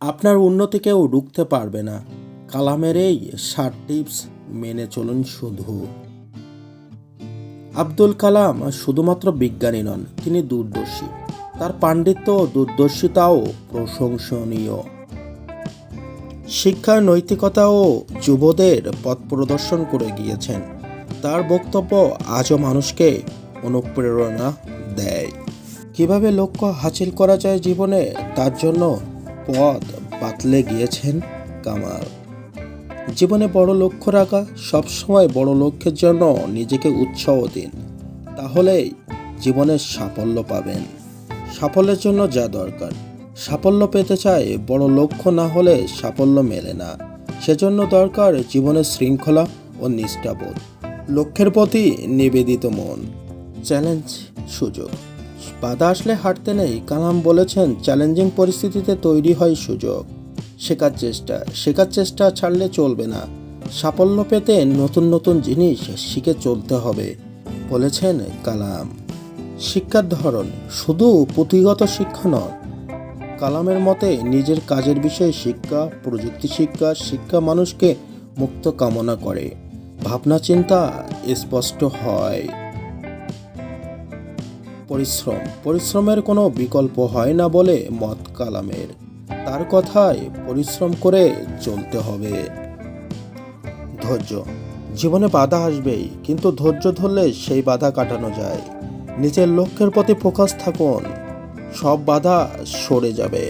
আপনার উন্নতি কেউ রুখতে পারবে না। কালামের এই 7 টিপস মেনে চলুন শুধু। আব্দুল কালাম শুধুমাত্র বিজ্ঞানী নন, তিনি দূরদর্শী। তার পাণ্ডিত্য ও দূরদর্শিতাও প্রশংসনীয়। শিক্ষা, নৈতিকতা ও যুবদের পথ প্রদর্শন করে গিয়েছেন। তার বক্তব্য আজও মানুষকে অনুপ্রেরণা দেয়। কিভাবে লক্ষ্য হাসিল করা যায় জীবনে, তার জন্য পথ বাতলে গিয়েছেন কামাল। জীবনে বড় লক্ষ্য রাখা, সবসময় বড় লক্ষ্যের জন্য নিজেকে উৎসাহ দিন, তাহলেই জীবনের সাফল্য পাবেন। সাফল্যের জন্য যা দরকার, সাফল্য পেতে চাই, বড় লক্ষ্য না হলে সাফল্য মেলে না। সেজন্য দরকার জীবনের শৃঙ্খলা ও নিষ্ঠাবোধ, লক্ষ্যের প্রতি নিবেদিত মন। চ্যালেঞ্জ, সুযোগ। বাধা আসলে হারতে নেই। কালাম বলেছেন, চ্যালেঞ্জিং পরিস্থিতিতে তৈরি হয় সুযোগ। শেখার চেষ্টা ছাড়লে চলবে না। সাফল্য পেতে নতুন নতুন জিনিস শিখে চলতে হবে, বলেছেন কালাম। শিক্ষার ধরন, শুধু পুঁথিগত শিক্ষা নয়। কালামের মতে নিজের কাজের বিষয়ে শিক্ষা, প্রযুক্তি শিক্ষা মানুষকে মুক্ত কামনা করে, ভাবনা চিন্তা স্পষ্ট হয়। পরিশ্রমের কোনো বিকল্প হয় না বলে মত কালামের। তার কথায় পরিশ্রম করে চলতে হবে। ধৈর্য, জীবনে বাধা আসবেই, কিন্তু ধৈর্য ধরলে সেই বাধা কাটানো যায়। নিজের লক্ষ্যের প্রতি ফোকাস থাকুন, সব বাধা সরে যাবে।